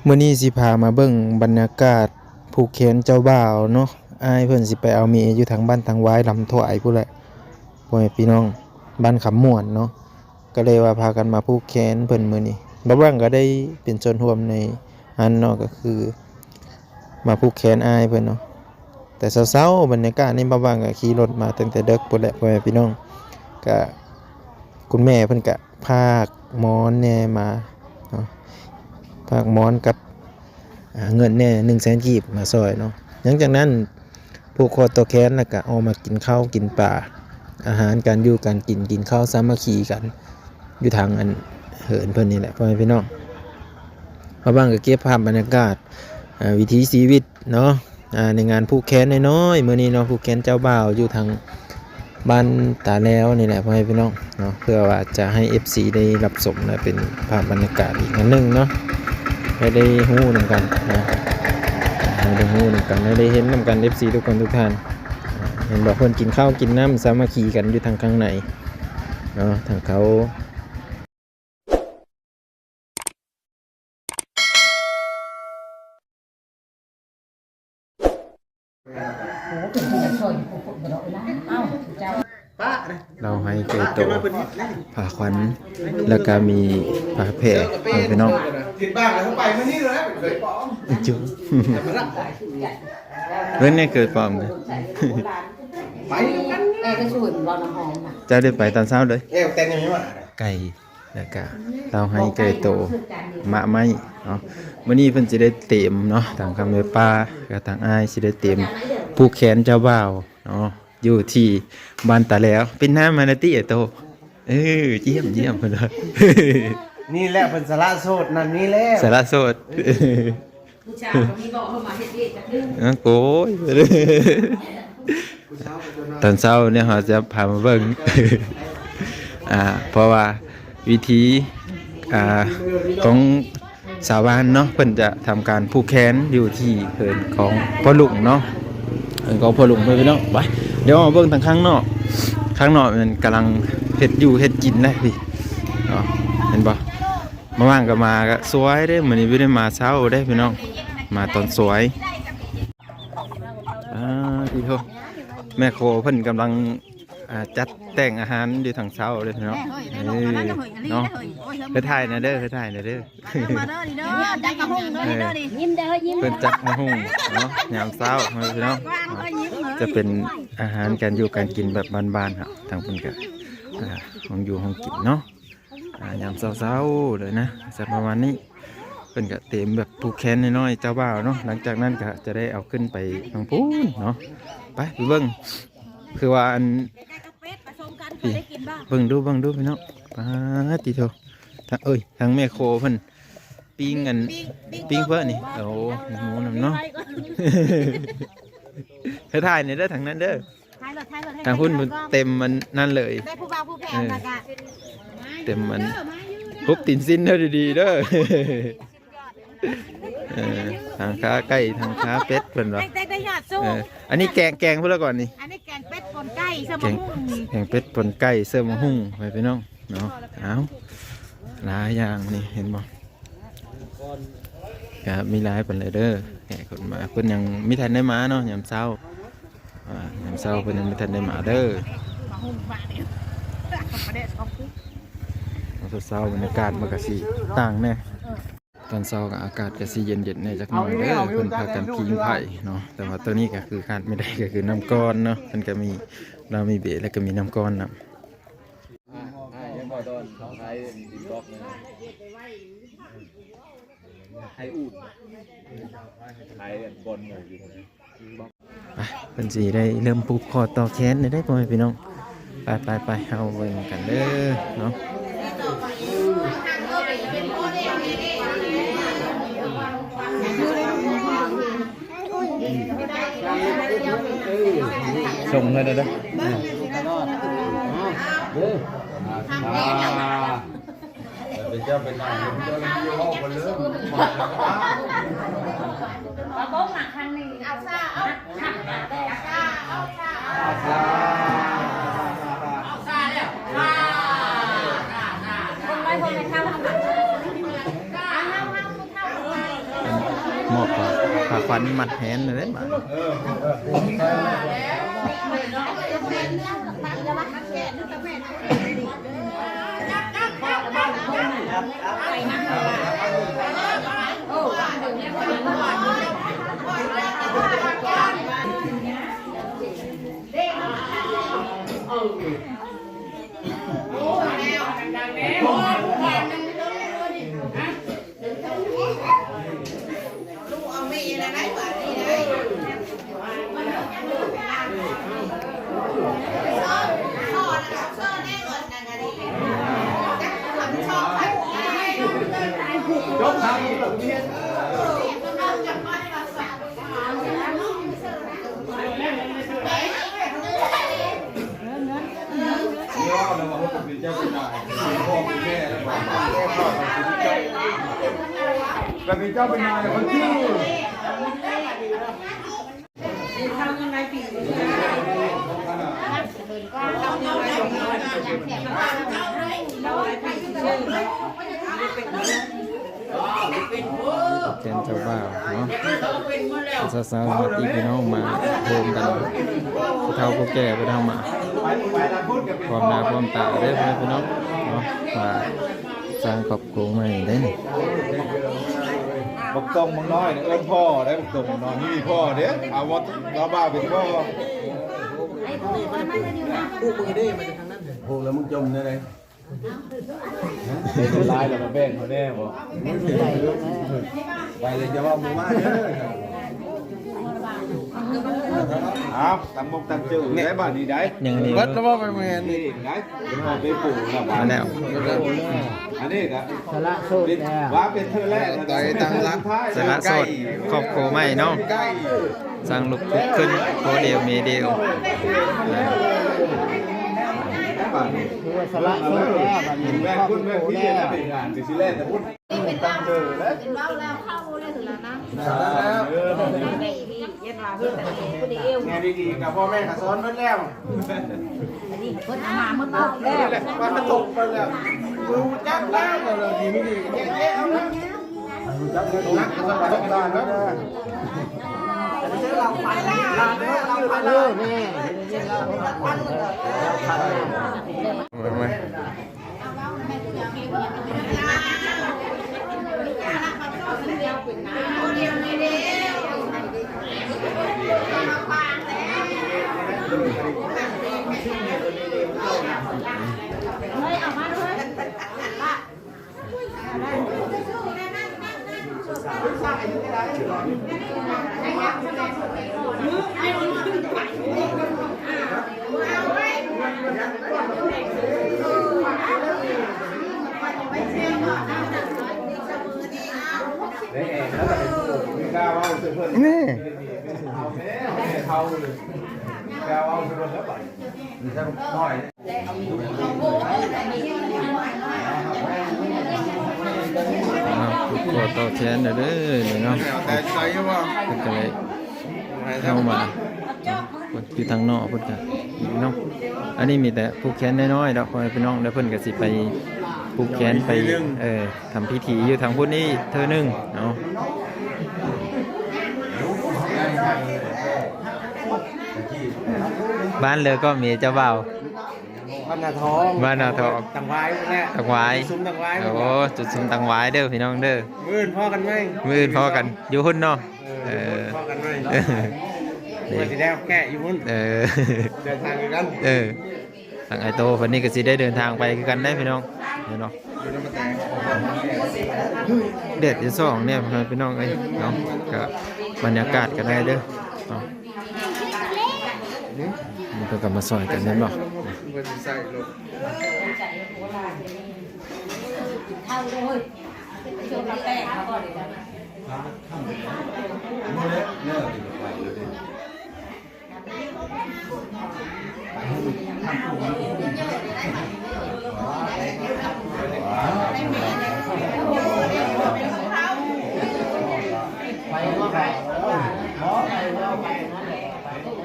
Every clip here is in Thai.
มื้อนี้สิพามาเบิ่งบรรยากาศผูกแขนเจ้าบ่าวเนาะอ้ายเพิ่นสิไปเอาเมียอยู่ทางบ้านทางหวายลำถวายพู้นแหละพ่อแม่พี่น้องบ้านขำม่วนเนาะก็เลยว่าพากันมาผูกแขนเพิ่นมื้อนี้บ่ว่างก็ได้เป็นส่วนร่วมในอันเนาะก็คือมาผูกแขนอ้ายเพิ่นเนาะแต่เช้าๆบรรยากาศนี่บ่ว่างก็ขี่รถมาตั้งแต่ดึกพู้นแหละพ่อแม่พี่น้องก็คุณแม่เพิ่นก็พากหมอนแหน่มาเนาะพากหมอนกับเงินแน่100,000กีบมาซอยเนาะหลังจากนั้นผูกคอตัวแขนแล้วก็เอามากินข้าวกินปลาอาหารการอยู่การกินข้าวสามัคคีกันอยู่ทางอันเหินเพิ่นนี่แหละพ่อแม่พี่น้องมาบ้างก็เก็บภาพบรรยากาศวิถีชีวิตเนาะในงานผูกแขนน้อยๆมื้อนี้เนาะผูกแขนเจ้าบ่าวอยู่ทางบ้านตาแล้วนี่แหละพ่อแม่พี่น้องเนาะเพื่อว่าจะให้ FC ได้รับชมนะเป็นภาพบรรยากาศอีกอันนึงเนาะได้ฮู้นำกันนะได้ฮู้นำกันได้เห็นนำกัน FC ทุกคนทุกท่านเห็นบอกเพิ่นกินข้าวกินน้ำสามัคคีกันอยู่ทางข้างในเนาะทางเขาเราให้เกยโตผ่าขวัญแล้วก็มีผ่าแผ่ไปน้องผิดบ้างแล้วไปมานี่เลยเคยปอมจุ๊บเรื่องนี้เกิดปลอมเลยไปกันแอร์ก็ช่วยมันร้อนน้ำหอมน่ะจะได้ไปตอนเช้าเลยแต่งยังไงวะไก่แล้วก็เราให้เกยโตมะไม้เนาะวันนี้เพิ่นสิได้เต็มเนาะทางคำเมป้ากับทางอ้ายสิได้เต็มผู้แขนเจ้าบ่าวเนาะอยู่ที่บ้านตาแล้วเป็นน้ำมานาติโตเยี่ยมเพิ่นเลยนี่แหละเป็นสาระโสดนั่นนี่แหละสาระโสดผู้ชายก็มีบอกเข้ามาเฮ็ดเฮ็ดจักนึงโอ้ยตอนเช้าเนี่ยเราจะพามาเบิ่งเพราะว่าวิธีของชาวบ้านเนาะเพิ่นจะทำการผูกแขนอยู่ที่เหินของพ่อลุงเนาะเหินของพ่อลุงไปพี่น้องไปเดี๋ยวมาเบิ่งทางข้างนอกมันกำลังเฮ็ดอยู่เฮ็ดกินได้พี่เห็นบ่มาว่างก็มาก็สวยได้มื้อนี้บ่ได้มาเช้าได้พี่น้องมาตอนสวยที่โหแม่โคเพิ่นกำลังจัดแต่งอาหารอยู่ทางเช้าเลยเนาะเนาะเฮ็ดถ่ายนะเด้อเฮ็ดถ่ายนะเด้อเพิ่นจัดมาหุ้งเนาะยามเช้าพี่น้องจะเป็นอาหารการอยู่การกินแบบบ้านๆครับทางเพิ่นก็ของอยู่ของกินเนาะยามเช้าๆเลยนะสักประมาณนี้เพิ่นก็เต็มแบบผูกแขนน้อยๆเจ้าบ่าวเนาะหลังจากนั้นก็จะได้เอาขึ้นไปทางพูนเนาะไปเบิ่งคือว่าอันเบิ่งดูพี่น้องปาติโตทางแม่โคเพิ่นปิ้งเพิ่นนี่โอ้หมูนำเนาะเธอถ่ายนี่เด้อทางนั้นเด้อทางพุ่นเต็มมันนั่นเลยเต็มมันทุบตีนสิ้นเด้อดีๆเด้อทางขาไก่ทางขาเป็ดเพิ่นว่าอันนี้แกงเพิ่นแล้วก่อนนี่อันนี้แกงเป็ดปนไก่เสื้อมะฮุ่งแกงเป็ดปนไก่เสื้อมะฮุ่งไปพี่น้องเนาะเอาหลายอย่างนี่เห็นบ่ครับมีหลายปานเลยเด้อแขกคนมาเพิ่นยังมีทันได้มาเนาะยามเช้าเพิ่นยังมีทันได้มาเด้อเช้าบรรยากาศมันก็สิต่างแน่ตอนเช้าอากาศก็สิเย็นๆแน่จักหน่อยเด้อเพิ่นพากันพิงไผ่เนาะแต่ว่าตัวนี้ก็คือขาดไม่ได้ก็คือน้ำก้อนเนาะมันก็มีเรามีเบะแล้วก็มีน้ำก้อนนะเพิ่นสิได้เริ่มผูกคอต่อแขนได้พ่อแม่พี่น้องไปเอาเบิ่งกันเด้อเนาะส่งเลยเด้อเป็นเจ้าเป็นนายเป็นเจ้าเป็นยี่ห้อคนเลือกเอาโบ๊ะหนักครั้งนี้เอาซ่าเอาหักได้เอาซ่าเอาซ่าแล้วคนไว้คนในข้าวทำหนักห้าว มอบผ้าขวัญมัดแหนเลยบาด ยกทางแบบนี้ย่อแล้วว่าผมเป็นเจ้าเป็นนายพ่อเป็นแม่แล้วว่าแม่พ่อเป็นเจ้าแบบเป็นเจ้าเป็นนายคนที่ทำยังไงปีกแทนเจ้าบ่าวเนาะสาวๆตีพี่น้องมาโฮมกันผู้เฒ่าผู้แก่ไปทำมาความหน้าความตาได้อพี่น้องเนาะว่าสร้างครอบครัวใหม่ได้นี่ บักตรงบักน้อยเนี่ยเอิ้นพ่อได้บักตรงบักน้อยนี่มีพ่อเด้เอาว่าเราบ้าเป็นพ่อผู้มือได้มาจากทางนั้นเลยโหแล้วมึงจมได้เลยเป็นลายแล้วมาแบ่งเขาแน่บ่ไปเลยจะว่ามึงมาเด้ออ้าวตำบกตำจืดได้บ้านนี้ได้ ยังนี่ วัดแล้วว่าไปเมืองนี่ได้จะมาไปปลูกนะบ้า มานแล้ว อันนี้ครับ สละโสดแล้ว ว่าเป็นเธอแรกต่อยตังรัก สละโสดครอบครัวใหม่เนาะ ใกล้ สร้างลูกขึ้นโคเดียวเมเดียว คือว่าสละโสดแล้วบัดนี้ แม่ ครอบ คุณ ค แม่ รัว พี่ แล้ จะ ว เป็นงานจะสิเล่นแต่พูดตั้งเจอแล้ว เป็นเบ้าแล้วเข้าเลยถึงแล้วนะ แล้ว เย็นมาเพื่อนแต่ผู้เดียว งานดีๆกับพ่อแม่กับซ้อนเพิ่นแล้ว เพิ่นมาเมื่อตกแล้ นี่ ว แหละว่ามันตกไปแล้วมือจับแล้วเราดีไม่ดีแย่ๆเอาแล้วจับเงินนักสบายตาแล้วเราไปเราไป เออแม่เรา กาวเอาเพื่อน นี่ เอาแม่เท่าเลยกาวเอาเพื่อนแล้วไปนี่ถ้าน้อย ผูกคอต่อแขนเด้อนี่เนาะ แต่ใจว่า เพิ่นก็เลยเข้ามาอยู่ทางนอกเพิ่นก็เนาะอันนี้มีแต่ผูกแขนน้อยๆดอกพ่อพี่น้องแล้วเพิ่นก็สิไปผูกแขนไปทำพิธีอยู่ทางพุ่นนี้เธอนึงเนาะบ้านเลยก็มีเจ้าบ่าว บ้านนาทอง บ้านนาทอง ตังไว้แน่ ตังไว้ ซุ้มตังไว้ โอ้จุดซุมตังไว้เด้อพี่น้องเด้อ มื่นพ่อกันไหม มื้ออื่นพอกันอยู่หุ่นเนาะ พ่อกันไหม เออ มันจะได้แก้อยู่มุ่น เออ เดินทางกัน ทางไอโตวันนี้ก็สิได้เดินทางไปคือกันได้พี่น้องเนาะเด็ดที่สองเนี่ยพี่น้องเอ้ยเนาะก็บรรยากาศกันได้เด้อเนาะมันก็กลับมาซอยกันแน่เนาะ เท่าเลยชมเราแป้งเขาก่อนเลยนะ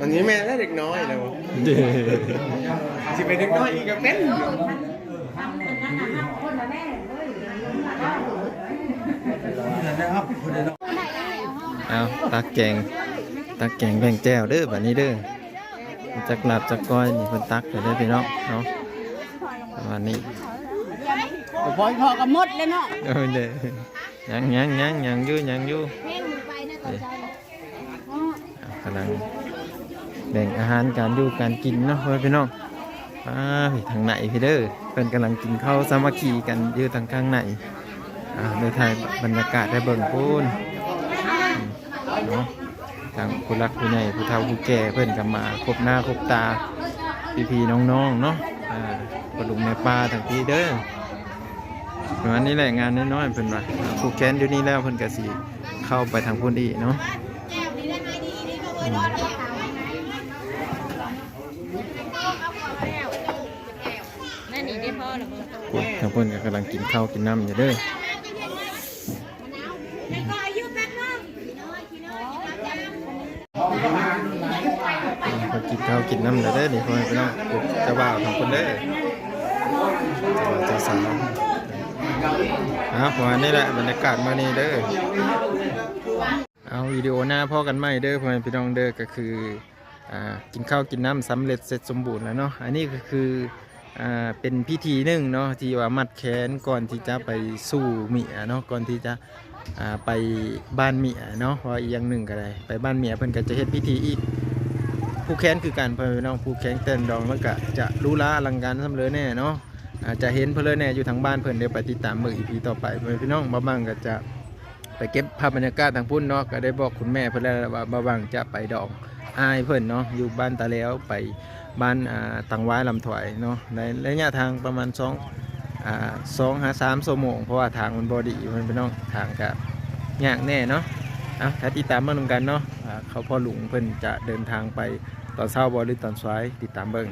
อันนี้แม่ได้เด็กน้อยแล้วสิเป็นเด็กน้อยอีกก็เป็น เ เอาตักแกงแบ่งแจ่วเด้อบัดนี้เด้อจักหลับจักก้อยนี่เพิ่นตักไปได้อพี่น้องเนาะประมาณนี้ พอก็หมดเลยเนาะ เออเด้อยังอยู่กำลังแบ่งอาหารการอยู่การกินเนาะพี่น้องทางไหนพี่เด้อเพิ่นกำลังกินข้าวสามัคคีกันอยู่ทางข้างในโดยถ่ายบรรยากาศได้เบิ่งพูนเนาะทางผู้รักผู้ใหญ่ผู้เฒ่าผู้แก่เพิ่นก็มาครบหน้าครบตาพี่ๆน้องๆเนาะปลุงแม่ป้าทางพี่เด้อประมาณนี้แหละงานน้อยๆเพิ่นว่าผูกแขนอยู่นี่แล้วเพิ่นก็สิเข้าไปทางพุ่นอีกเนาะนั่นนี่ได้พ่อหรือเปล่า ทางเพิ่นก็กำลังกินข้าวกินน้ำอยู่เด้อเพิ่นกินข้าวกินน้ำอยู่เด้อนี่พ่อแม่พี่น้องเจ้าบ่าวทางเพิ่นเด้อเจ้าสาวประมาณนี้แหละบรรยากาศมื้อนี้เด้อเอาวิดีโอหน้าพ่อกันใหม่เด้อพ่อแม่พี่น้องเด้อก็คือกินข้าวกินน้ำสำเร็จเสร็จสมบูรณ์แล้วเนาะอันนี้ก็คือเป็นพิธีหนึ่งเนาะที่ว่ามัดแขนก่อนที่จะไปสู่เมียเนาะก่อนที่จะไปบ้านเมียเนาะว่าอีกอย่างหนึ่งก็ได้ไปบ้านเมียเพิ่นก็จะเฮ็ดพิธีอีกผู้แขนคือการพ่อแม่พี่น้องผู้แขนเต้นดองแล้วก็จะรู้ล้าอลังการสำเร็จแน่เนาะจะเห็นเพิ่นเลยแน่อยู่ทางบ้านเพิ่นเดี๋ยวไปติดตามมื้อ EP ต่อไปพ่อแม่พี่น้องบ่บังก็จะไปเก็บภาพบรรยากาศทางพุ่นเนาะก็ได้บอกคุณแม่เพิ่นแล้วว่าบ่บังจะไปดองอายเพิ่นเนาะอยู่บ้านตาแล้วไปบ้านตังว้ายลำถวายเนาะในระยะทางประมาณ2-3 ชั่วโมงเพราะว่าทางมันบ่ดีมันเป็นน้องทางก็ยากแน่เนาะถ้าติดตามเบิ่งกันเนาะเขาพ่อหลุงเพิ่นจะเดินทางไปตอนเช้าบ่หรือตอนสายติดตามเบิ่ง